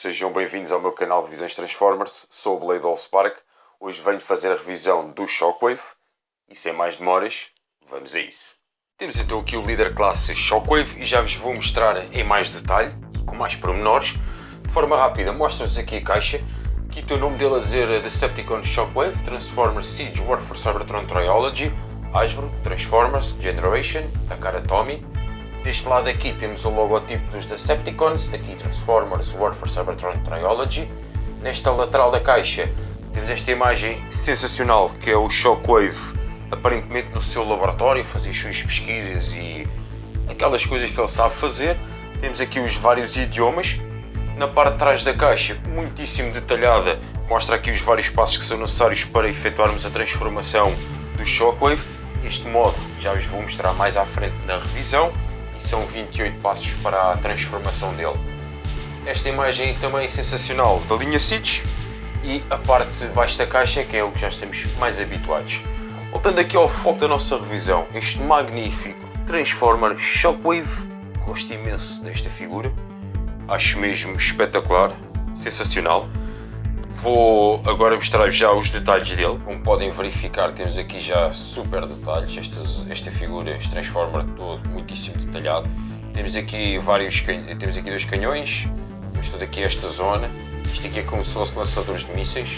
sejam bem-vindos ao meu canal de revisões Transformers. Sou o Blade Allspark. Hoje venho fazer a revisão do Shockwave e sem mais demoras, vamos a isso. Temos então aqui o líder classe Shockwave e já vos vou mostrar em mais detalhe e com mais pormenores. De forma rápida, mostro-vos aqui a caixa. Aqui tem o nome dele a dizer Decepticon Shockwave, Transformers Siege War for Cybertron Trilogy, Hasbro, Transformers, Generation, Takara Tomy. Deste lado aqui temos o logotipo dos Decepticons, aqui Transformers War for Cybertron Trilogy. Nesta lateral da caixa temos esta imagem sensacional que é o Shockwave, aparentemente no seu laboratório, fazer as suas pesquisas e aquelas coisas que ele sabe fazer. Temos aqui os vários idiomas. Na parte de trás da caixa, muitíssimo detalhada, mostra aqui os vários passos que são necessários para efetuarmos a transformação do Shockwave. Este modo já vos vou mostrar mais à frente na revisão. E são 28 passos para a transformação dele. Esta imagem também é sensacional da linha Siege e a parte de baixo da caixa que é o que já estamos mais habituados. Voltando aqui ao foco da nossa revisão, este magnífico Transformer Shockwave, gosto imenso desta figura, acho mesmo espetacular, sensacional. Vou agora mostrar-vos já os detalhes dele. Como podem verificar, temos aqui já super detalhes. Esta figura, este Transformer todo muitíssimo detalhado. Temos aqui dois canhões. Temos toda aqui esta zona. Isto aqui é como se fosse lançadores de mísseis,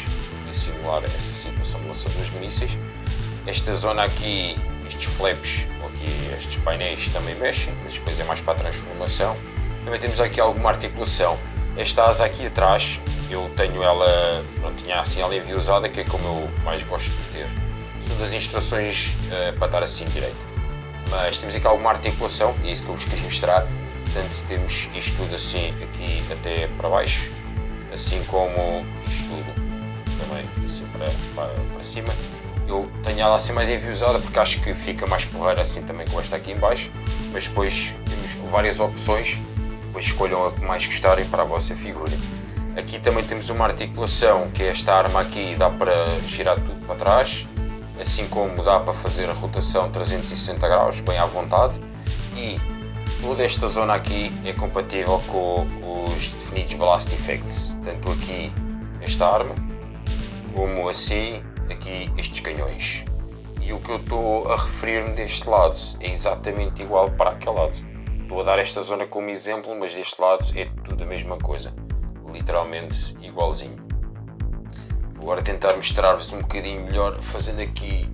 para simular essa situação de lançadores de mísseis. Esta zona aqui, estes flaps, aqui estes painéis também mexem, mas depois é mais para a transformação. Também temos aqui alguma articulação. Esta asa aqui atrás, eu tenho ela, não tinha assim ela enviosada, que é como eu mais gosto de ter. São das instruções para estar assim direito. Mas temos aqui alguma articulação, e é isso que eu vos quis mostrar. Portanto, temos isto tudo assim, aqui até para baixo, assim como isto tudo também assim para cima. Eu tenho ela assim mais enviosada porque acho que fica mais porreira assim também com esta aqui em baixo. Mas depois temos várias opções. Depois escolham a que mais gostarem para a vossa figura. Aqui também temos uma articulação que é esta arma aqui, dá para girar tudo para trás, assim como dá para fazer a rotação 360 graus, bem à vontade. E toda esta zona aqui é compatível com os definidos Blast Effects, tanto aqui esta arma, como assim aqui estes canhões. E o que eu estou a referir-me deste lado é exatamente igual para aquele lado. Estou a dar esta zona como exemplo, mas deste lado é tudo a mesma coisa, literalmente igualzinho. Vou agora tentar mostrar-vos um bocadinho melhor, fazendo aqui,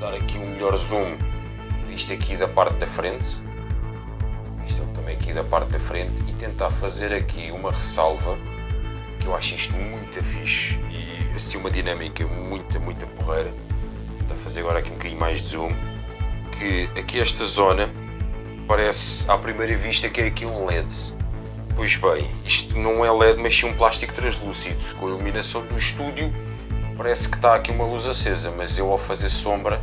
dar aqui um melhor zoom, isto aqui da parte da frente, isto também aqui da parte da frente, e tentar fazer aqui uma ressalva, que eu acho isto muito fixe, e assim uma dinâmica muito porreira. Vou tentar fazer agora aqui um bocadinho mais de zoom, que aqui esta zona, parece à primeira vista que é aqui um LED. Pois bem, isto não é LED, mas sim um plástico translúcido. Com a iluminação do estúdio parece que está aqui uma luz acesa, mas eu ao fazer sombra,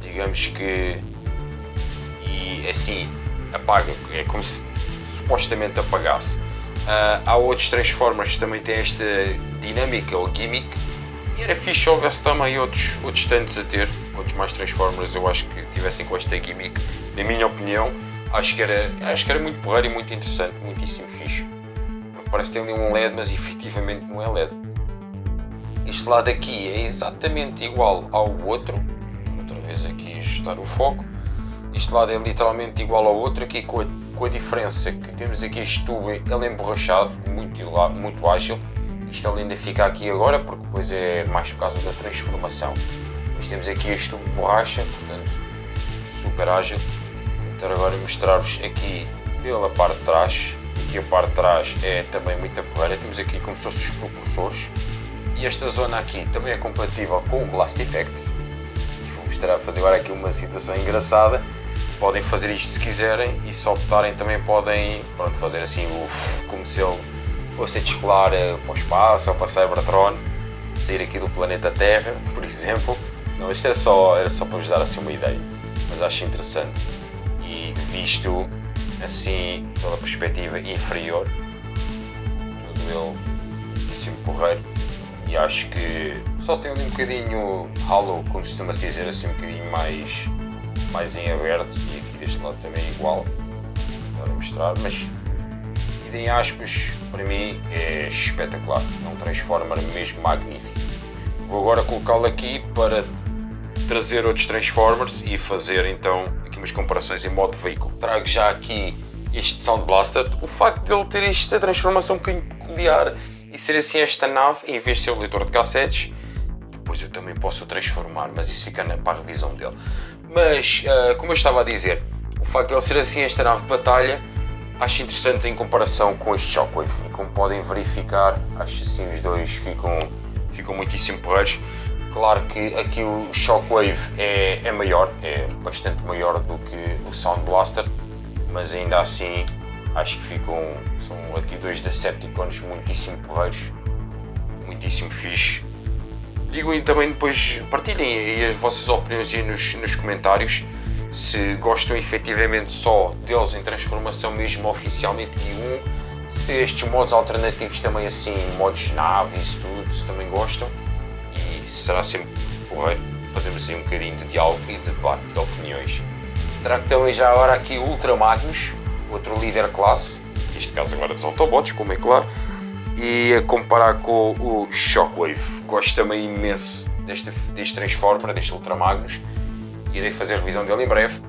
digamos que, e assim apaga, é como se supostamente apagasse. Há outros Transformers que também têm esta dinâmica ou gimmick, e era fixe se houvesse também outros tantos a ter, outros mais Transformers eu acho que tivessem com esta gimmick, na minha opinião. Acho que era muito porreiro e muito interessante, muitíssimo fixe. Porque parece que tem ali um LED, mas efetivamente não é LED. Este lado aqui é exatamente igual ao outro. Outra vez aqui ajustar o foco. Este lado é literalmente igual ao outro, aqui com a diferença que temos aqui este tubo, ele é emborrachado, muito ágil. Isto ele ainda fica aqui agora, porque depois é mais por causa da transformação. Mas temos aqui este tubo de borracha, portanto, super ágil. Então agora mostrar-vos aqui pela parte de trás. Aqui a parte de trás é também muito porreira. Temos aqui como se fossem os propulsores. E esta zona aqui também é compatível com o Blast Effects. Vou mostrar, fazer agora aqui uma situação engraçada. Podem fazer isto se quiserem e se optarem também podem fazer assim como se ele fosse a descolar para o espaço ou para a Cybertron, sair aqui do planeta Terra, por exemplo. Não, isto era só para vos dar assim uma ideia, mas acho interessante. E visto assim pela perspectiva inferior, tudo ele assim porreiro, e acho que só tem ali um bocadinho hollow, como costuma-se dizer, assim um bocadinho mais em aberto, e aqui deste lado também é igual, para mostrar, mas vida em aspas, para mim é espetacular, é um Transformer mesmo magnífico. Vou agora colocá-lo aqui para trazer outros Transformers e fazer então aqui umas comparações em modo veículo. Trago já aqui este Sound Blaster. O facto de ele ter esta transformação um bocadinho peculiar e ser assim esta nave, em vez de ser o leitor de cassetes, depois eu também posso o transformar, mas isso fica para a revisão dele. Mas, como eu estava a dizer, o facto de ele ser assim esta nave de batalha, acho interessante em comparação com este Shockwave. E como podem verificar, acho assim os dois ficam muitíssimo porreiros. Claro que aqui o Shockwave é maior, é bastante maior do que o Sound Blaster, mas ainda assim acho que são aqui dois Decepticons muitíssimo porreiros, muitíssimo fixe. Digam também depois, partilhem aí as vossas opiniões aí nos comentários, se gostam efetivamente só deles em transformação mesmo oficialmente G1, se estes modos alternativos também assim, modos nave e isso tudo, se também gostam. Será sempre porreiro fazermos assim um bocadinho de diálogo e de debate de opiniões. Trago também já agora aqui o Ultra Magnus, outro líder classe, neste caso agora dos Autobots, como é claro, e a comparar com o Shockwave. Gosto também imenso deste Transformer, deste Ultra Magnus, irei fazer a revisão dele em breve,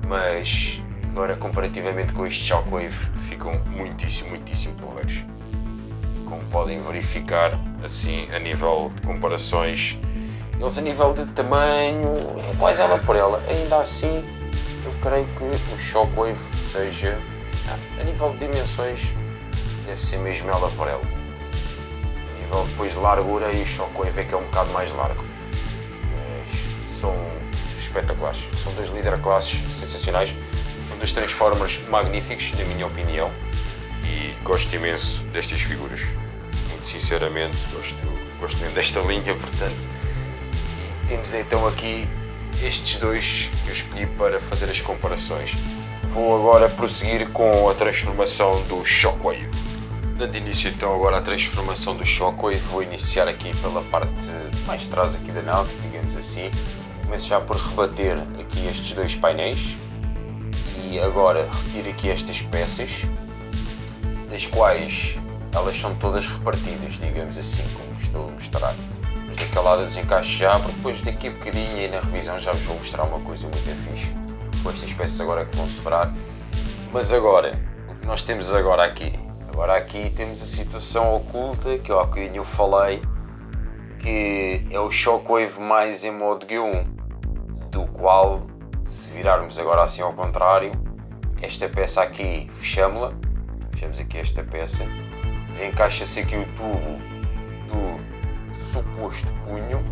mas agora comparativamente com este Shockwave ficam muitíssimo porreiros. Como podem verificar, assim, a nível de comparações, eles a nível de tamanho, é quase ela por ela. Ainda assim, eu creio que o Shockwave seja, a nível de dimensões, deve ser mesmo ela por ela. A nível depois de largura, e o Shockwave é que é um bocado mais largo. Mas são espetaculares. São dois líder classes sensacionais. São dois Transformers magníficos, na minha opinião. E gosto imenso destas figuras. Sinceramente, gosto mesmo desta linha, portanto. E temos então aqui estes dois que eu escolhi para fazer as comparações. Vou agora prosseguir com a transformação do Shockwave. Dando início então agora à transformação do Shockwave, vou iniciar aqui pela parte mais de trás aqui da nave, digamos assim. Começo já por rebater aqui estes dois painéis e agora retiro aqui estas peças, das quais elas são todas repartidas, digamos assim, como estou a mostrar. Mas daquele lado eu desencaixo já, porque depois daqui a bocadinho e na revisão já vos vou mostrar uma coisa muito fixe, com estas peças agora que vão sobrar. Mas agora, o que nós temos agora aqui? Agora aqui temos a situação oculta, que há bocadinho eu falei, que é o Shockwave mais em modo G1, do qual, se virarmos agora assim ao contrário, esta peça aqui fechamos aqui esta peça, desencaixa-se aqui o tubo do suposto punho,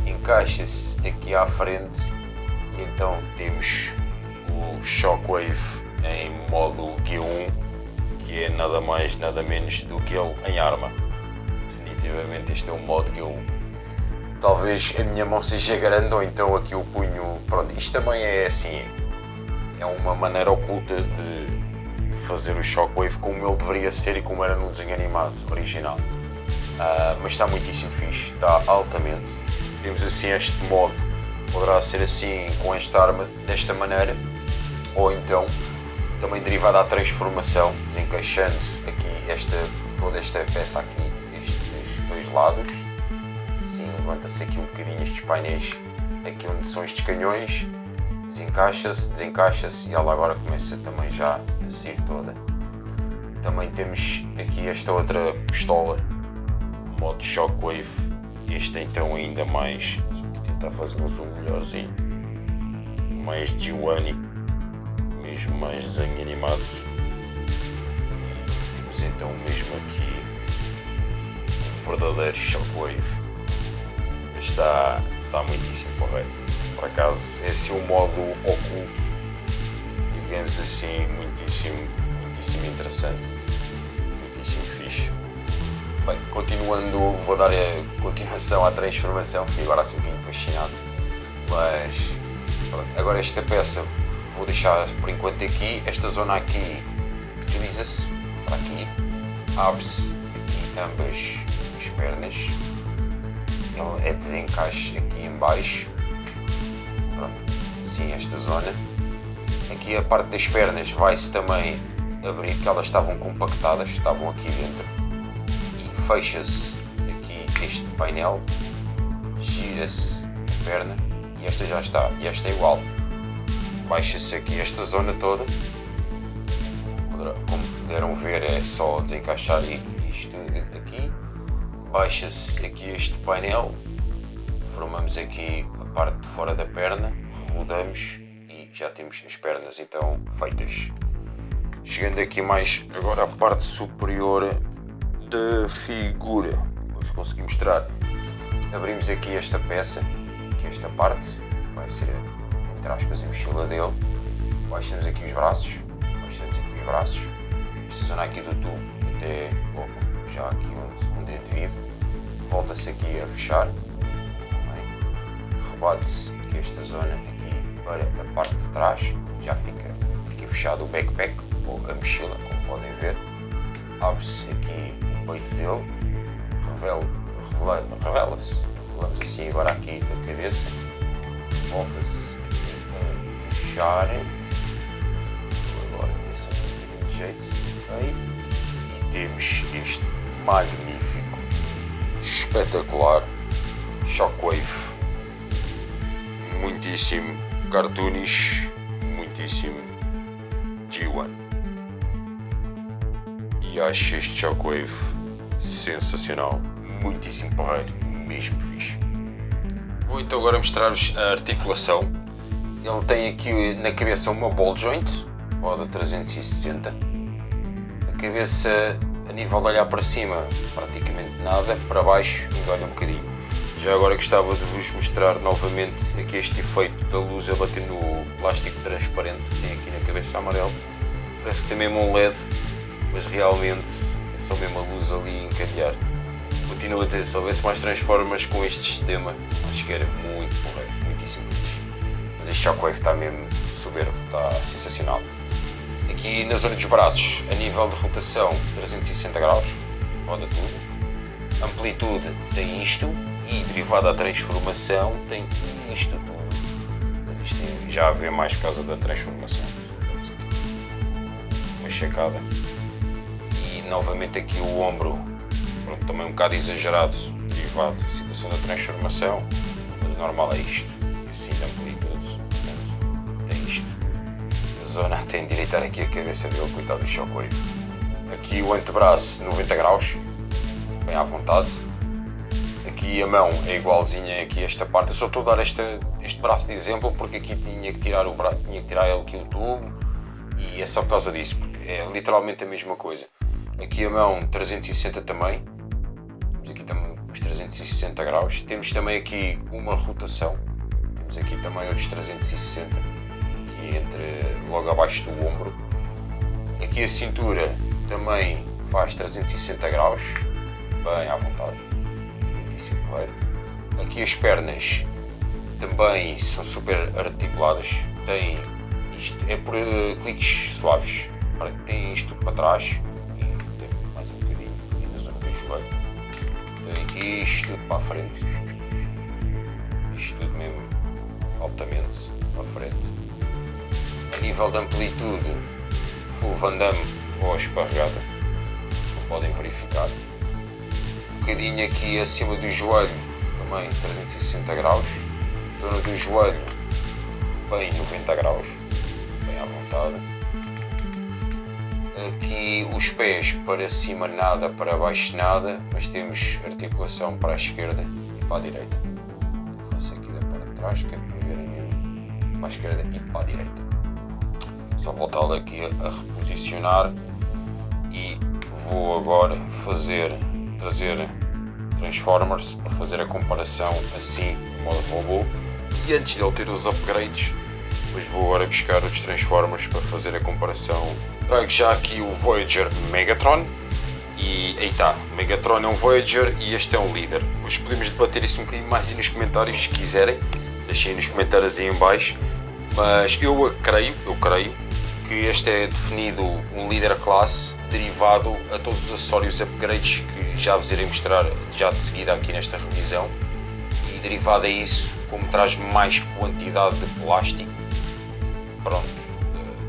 encaixa-se aqui à frente e então temos o Shockwave em modo G1, que é nada mais nada menos do que ele em arma. Definitivamente este é o modo G1. Talvez a minha mão seja grande ou então aqui o punho, pronto, isto também é assim, é uma maneira oculta de fazer o Shockwave como ele deveria ser e como era no desenho animado original. Mas está muitíssimo fixe, está altamente. Temos assim este modo, poderá ser assim com esta arma desta maneira, ou então também derivada à transformação, desencaixando-se aqui toda esta peça aqui, estes dois lados. Sim, levanta-se aqui um bocadinho estes painéis, aqui onde são estes canhões, desencaixa-se e ela agora começa também já a sair toda. Também temos aqui esta outra pistola, modo Shockwave, este então ainda mais, vou tentar fazer um zoom melhorzinho, mais G1, mesmo mais desenho animado. Temos então mesmo aqui um verdadeiro Shockwave, está muitíssimo porreiro. Por acaso, esse é o modo oculto, digamos assim, muitíssimo interessante, muitíssimo fixe. Bem, continuando, vou dar a continuação à transformação, fiquei agora assim um bocadinho fascinado, mas pronto, agora esta peça vou deixar por enquanto aqui, esta zona aqui utiliza-se para aqui, abre-se aqui ambas as pernas, ele é desencaixe aqui em baixo. Pronto, sim, esta zona. Aqui a parte das pernas vai-se também abrir, que elas estavam compactadas, estavam aqui dentro, e fecha-se aqui este painel, gira-se a perna e esta já está, e esta é igual. Baixa-se aqui esta zona toda, como puderam ver é só desencaixar isto aqui, baixa-se aqui este painel, formamos aqui a parte de fora da perna, rodamos e já temos as pernas então feitas. Chegando aqui mais agora à parte superior da figura, vamos conseguir mostrar. Abrimos aqui esta peça, aqui esta parte, vai ser entre aspas a mochila dele. Baixamos aqui os braços, esta zona aqui do tubo até já aqui onde é devido, volta-se aqui a fechar, rebate-se aqui esta zona aqui para a parte de trás, já fica aqui fechado o backpack ou a mochila, como podem ver. Abre-se aqui o peito dele, revela-se, revelamos assim agora aqui a cabeça, volta-se a fechar, agora desse jeito, e temos este magnífico, espetacular Shockwave, muitíssimo cartoonish, muitíssimo G1, e acho este Shockwave sensacional, muitíssimo porreiro, mesmo fixe. Vou então agora mostrar-vos a articulação. Ele tem aqui na cabeça uma ball joint, roda 360, a cabeça a nível de olhar para cima praticamente nada, para baixo ainda olha um bocadinho. Já agora gostava de vos mostrar novamente aqui este efeito da luz a bater no plástico transparente que tem aqui na cabeça amarelo. Parece que tem mesmo um LED, mas realmente é só mesmo a luz ali encadear. Continuo a dizer, se houvesse mais Transformers com este sistema, acho que era muito porreiro, muitíssimo fixe. Mas este Shockwave está mesmo soberbo, está sensacional. Aqui na zona dos braços, a nível de rotação 360 graus, roda tudo. Amplitude tem isto e derivada da transformação tem isto tudo. Mas isto já vê mais por causa da transformação. Uma checada. E novamente aqui o ombro, pronto, também um bocado exagerado, derivado da situação da transformação, mas o normal é isto, assim de amplitude, portanto, tem isto. A zona tem de endireitar aqui a cabeça dele, coitado do Shockwave. Aqui o antebraço 90 graus, bem à vontade. Aqui a mão é igualzinha aqui a esta parte, eu só estou a dar este braço de exemplo porque aqui tinha que tirar o braço, tinha que tirar aqui o tubo e é só por causa disso, porque é literalmente a mesma coisa. Aqui a mão 360 também, temos aqui também os 360 graus, temos também aqui uma rotação, temos aqui também outros 360, aqui logo abaixo do ombro. Aqui a cintura também faz 360 graus, bem à vontade, muitíssimo porreiro. Aqui as pernas também são super articuladas, tem isto, é por cliques suaves, tem isto para trás, isto tudo para a frente, isto tudo mesmo altamente para a frente. A nível de amplitude, full Van Damme ou esparregada, como podem verificar. Um bocadinho aqui acima do joelho, também 360 graus. Zona do joelho, bem 90 graus, bem à vontade. Aqui os pés para cima nada, para baixo nada, mas temos articulação para a esquerda e para a direita. Faço aqui da parte de trás, que é para verem para a esquerda e para a direita. Só voltá-lo aqui a reposicionar e vou agora trazer Transformers para fazer a comparação assim, no modo robô. E antes de ele ter os upgrades, depois vou agora buscar outros Transformers para fazer a comparação. Trago já aqui o Voyager Megatron e aí está, Megatron é um Voyager e este é um líder. Depois podemos debater isso um bocadinho mais aí nos comentários se quiserem, deixem nos comentários aí em baixo, mas eu creio que este é definido um líder classe derivado a todos os acessórios upgrades que já vos irei mostrar já de seguida aqui nesta revisão, e derivado a isso, como traz mais quantidade de plástico, pronto,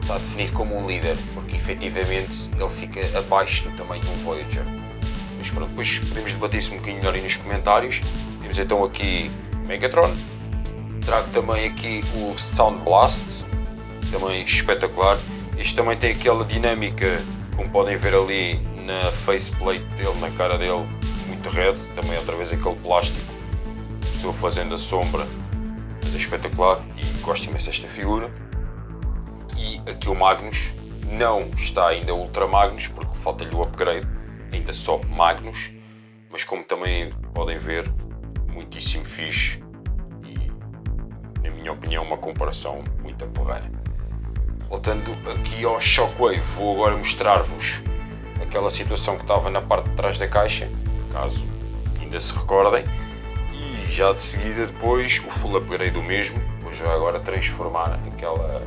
está definido como um líder, porque efetivamente ele fica abaixo do tamanho de um Voyager. Mas pronto, depois podemos debater isso um bocadinho melhor aí nos comentários. Temos então aqui Megatron, trago também aqui o Sound Blast, também espetacular. Este também tem aquela dinâmica, como podem ver ali na faceplate dele, na cara dele, muito red, também outra vez aquele plástico, pessoa fazendo a sombra, mas é espetacular e gosto imenso desta figura. E aqui o Magnus, não está ainda Ultra Magnus porque falta-lhe o upgrade, ainda só Magnus, mas como também podem ver, muitíssimo fixe e, na minha opinião, uma comparação muito porreira. Voltando aqui ao Shockwave, vou agora mostrar-vos aquela situação que estava na parte de trás da caixa, caso ainda se recordem, e já de seguida depois o full upgrade do mesmo, vou já agora transformar aquela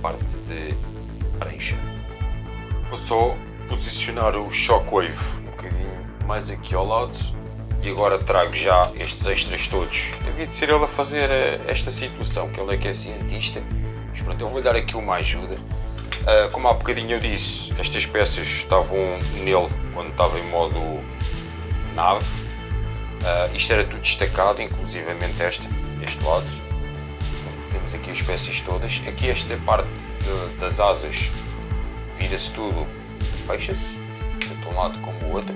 parte de prancha. Vou só posicionar o Shockwave um bocadinho mais aqui ao lado e agora trago já estes extras todos. Havia de ser ele a fazer esta situação, que ele é que é cientista, mas pronto, eu vou dar aqui uma ajuda. Como há bocadinho eu disse, estas peças estavam nele quando estava em modo nave. Isto era tudo destacado, inclusivamente este lado. Temos aqui as peças todas. Aqui esta parte das asas vira-se tudo, fecha-se, tanto de um lado como do outro.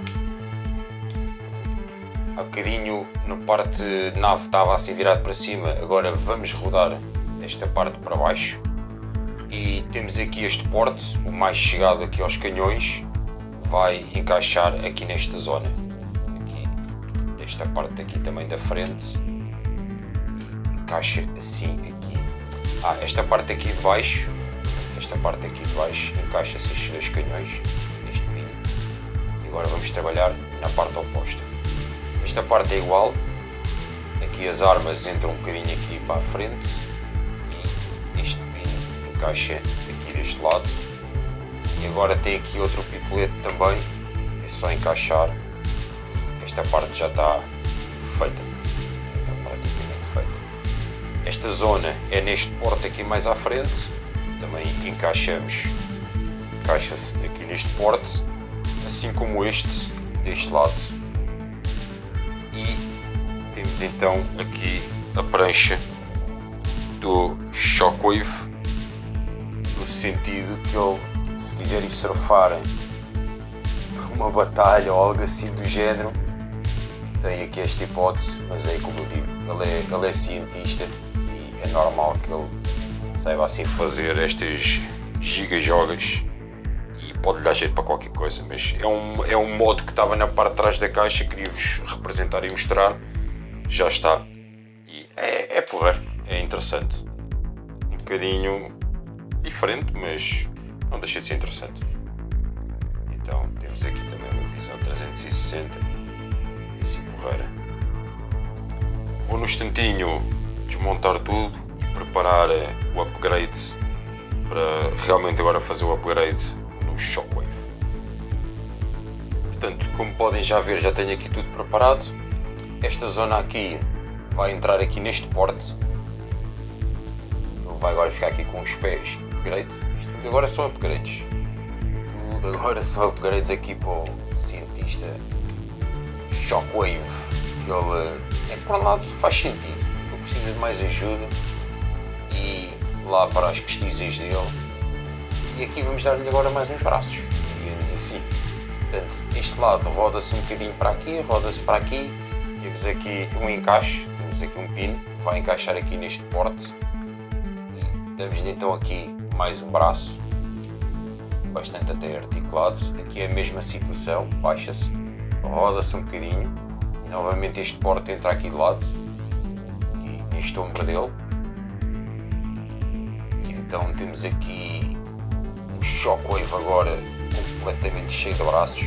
Há bocadinho na parte de nave estava assim virado para cima, agora vamos rodar esta parte para baixo. E temos aqui este porte, o mais chegado aqui aos canhões, vai encaixar aqui nesta zona. Aqui, esta parte aqui também da frente, e encaixa assim aqui. Esta parte aqui de baixo, encaixa-se estes dois canhões, neste pino. E agora vamos trabalhar na parte oposta. Esta parte é igual, aqui as armas entram um bocadinho aqui para a frente e este pino encaixa aqui deste lado. E agora tem aqui outro pipolete também, é só encaixar. Esta parte já está feita, está praticamente feita. Esta zona é neste porte aqui mais à frente, também encaixa-se aqui neste porte, assim como este deste lado. E temos então aqui a prancha do Shockwave, no sentido que ele, se quiser ir surfar uma batalha ou algo assim do género, tem aqui esta hipótese, mas é como eu digo, ele é cientista e é normal que ele saiba assim fazer estas giga-jogas e pode lhe dar jeito para qualquer coisa, mas é um modo que estava na parte de trás da caixa, queria-vos representar e mostrar, já está, e é porreiro, é interessante, um bocadinho diferente, mas não deixa de ser interessante. Então temos aqui também uma visão 360, assim porreira. Vou no instantinho desmontar tudo e preparar o upgrade para realmente agora fazer o upgrade no Shockwave. Portanto, como podem já ver, já tenho aqui tudo preparado. Esta zona aqui vai entrar aqui neste porte. Ele vai agora ficar aqui com os pés upgrade. Isto tudo agora são upgrades. Tudo agora são upgrades aqui para o cientista Shockwave. Ele, por um lado, faz sentido. Ele precisa de mais ajuda e lá para as pesquisas dele. E aqui vamos dar-lhe agora mais uns braços, digamos assim. Portanto, este lado roda-se um bocadinho para aqui, roda-se para aqui. Temos aqui um encaixe, temos aqui um pino, vai encaixar aqui neste porte. E damos-lhe então aqui mais um braço, bastante até articulado. Aqui é a mesma situação, baixa-se, roda-se um bocadinho. E novamente este porte entra aqui de lado, aqui neste ombro dele. E então temos aqui um Shockwave agora completamente cheio de braços.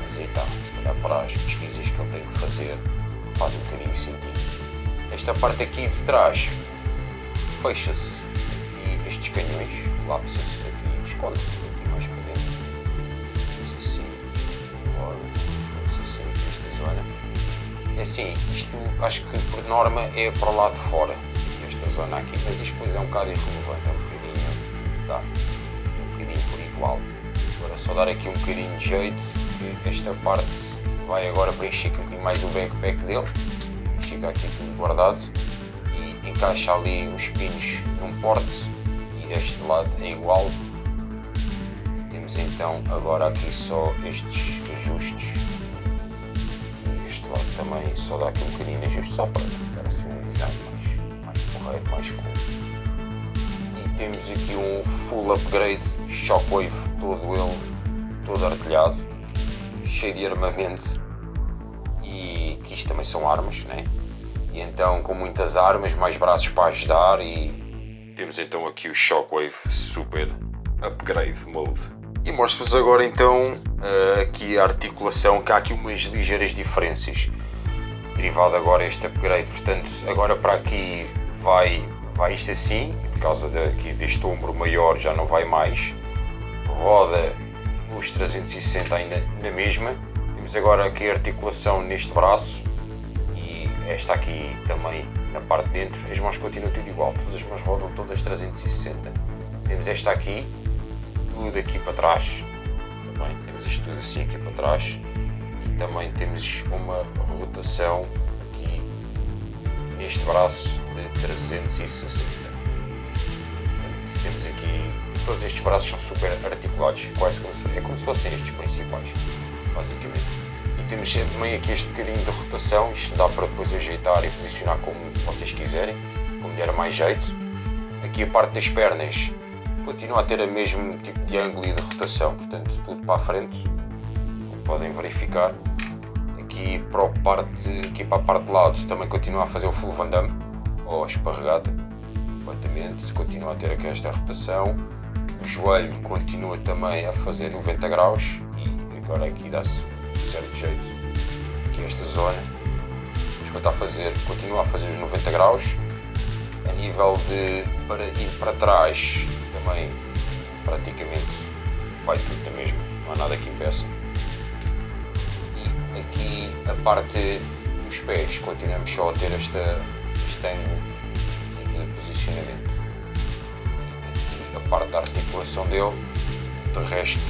Mas aí está, se calhar para as pesquisas que ele tem que fazer faz um bocadinho sentido. Esta parte aqui de trás fecha-se aqui estes canhões, lapsa-se aqui, esconde-se aqui mais para dentro. Vamos assim, agora, vamos assim esta zona. É assim, isto acho que por norma é para o lado de fora, esta zona aqui, mas isto depois é um bocado irrelevante, é um bocadinho, tá, um bocadinho por igual. Agora só dar aqui um bocadinho de jeito, que esta parte vai agora preencher um bocadinho mais o backpack dele. Fica aqui tudo guardado e encaixa ali os pinos num porte e deste lado é igual. Temos então agora aqui só estes ajustes e este lado também só dá aqui um bocadinho de ajuste só para ficar assim um design mais correto, mais cool. E temos aqui um full upgrade Shockwave, todo artilhado, cheio de armamento, e que isto também são armas, né? E então com muitas armas, mais braços para ajudar, e temos então aqui o Shockwave Super Upgrade Mode. E mostro-vos agora então aqui a articulação, que há aqui umas ligeiras diferenças derivado agora este upgrade. Portanto, agora para aqui vai isto assim, por causa deste ombro maior já não vai mais, roda os 360 ainda na mesma. Temos agora aqui a articulação neste braço e esta aqui também na parte de dentro. As mãos continuam tudo igual, todas as mãos rodam todas 360. Temos esta aqui, tudo aqui para trás, também temos isto tudo assim aqui para trás, e também temos uma rotação aqui neste braço de 360. Temos aqui, todos estes braços são super articulados, quase como se fossem estes principais, basicamente. E temos também aqui este bocadinho de rotação, isto dá para depois ajeitar e posicionar como vocês quiserem, como der mais jeito. Aqui a parte das pernas continua a ter o mesmo tipo de ângulo e de rotação, portanto tudo para a frente, como podem verificar. Aqui para a parte de lado também continua a fazer o full Van Damme, ou a esparregada, completamente, continua a ter aqui esta rotação. O joelho continua também a fazer 90 graus e agora aqui dá-se um certo jeito, aqui esta zona, mas continua a fazer os 90 graus. A nível de para ir para trás também praticamente vai tudo da mesma, não há nada que impeça. E aqui a parte dos pés continuamos só a ter este ângulo de posicionamento. E aqui a parte da articulação dele, de resto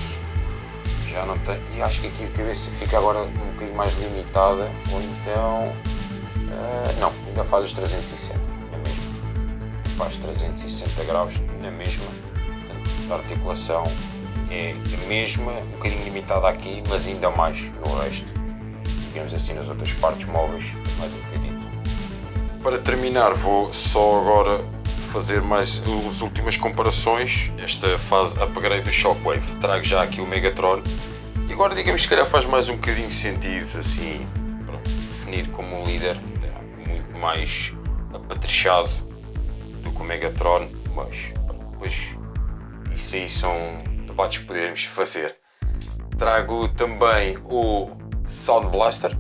já não tem, e acho que aqui a cabeça fica agora um bocadinho mais limitada, ou então não, ainda faz os 360 na mesma, faz 360 graus na mesma. Portanto, a articulação é a mesma, um bocadinho limitada aqui, mas ainda mais no resto, digamos assim, nas outras partes móveis, mais um bocadinho. Para terminar, vou só agora fazer mais as últimas comparações. Esta fase upgrade do Shockwave, trago já aqui o Megatron, e agora digamos que se calhar faz mais um bocadinho de sentido, assim, para definir como um líder muito mais apetrechado do que o Megatron, mas depois isso aí são debates que podemos fazer. Trago também o Sound Blaster,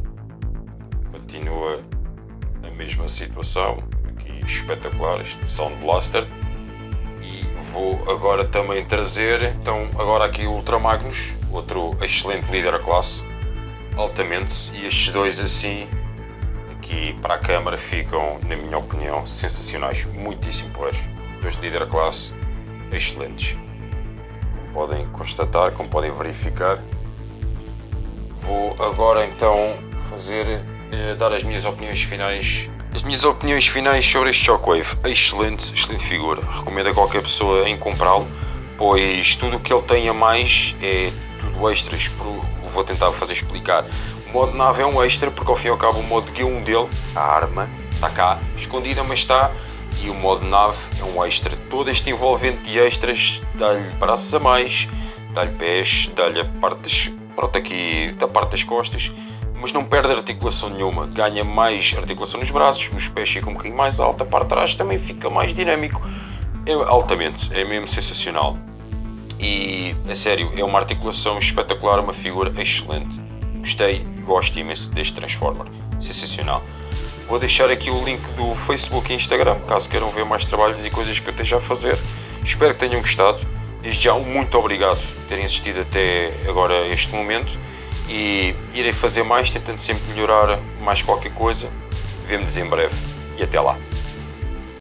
continua a mesma situação, aqui espetacular este Sound Blaster. E vou agora também trazer, então agora aqui o Ultra Magnus, outro excelente líder classe, altamente, e estes dois assim, aqui para a câmara ficam, na minha opinião, sensacionais, muitíssimo porreiros, dois de líder classe, excelentes. Como podem constatar, como podem verificar. Vou agora então dar as minhas opiniões finais. As minhas opiniões finais sobre este Shockwave. Excelente figura. Recomendo a qualquer pessoa em comprá-lo, pois tudo o que ele tem a mais é tudo extras. Vou tentar fazer explicar. O modo nave é um extra, porque ao fim e ao cabo o modo G1 dele, a arma, está cá, escondida, mas está. E o modo nave é um extra. Todo este envolvente de extras dá-lhe braços a mais, dá-lhe pés, dá-lhe a parte da parte das costas, mas não perde articulação nenhuma. Ganha mais articulação nos braços, os pés ficam um bocadinho mais alta, a parte de trás também fica mais dinâmico. É altamente, é mesmo sensacional. E, a sério, é uma articulação espetacular, uma figura excelente. Gostei, gosto imenso deste Transformer. Sensacional. Vou deixar aqui o link do Facebook e Instagram, caso queiram ver mais trabalhos e coisas que eu esteja a fazer. Espero que tenham gostado. Desde já, muito obrigado por terem assistido até agora este momento. E irei fazer mais, tentando sempre melhorar mais qualquer coisa. Vemo-nos em breve e até lá.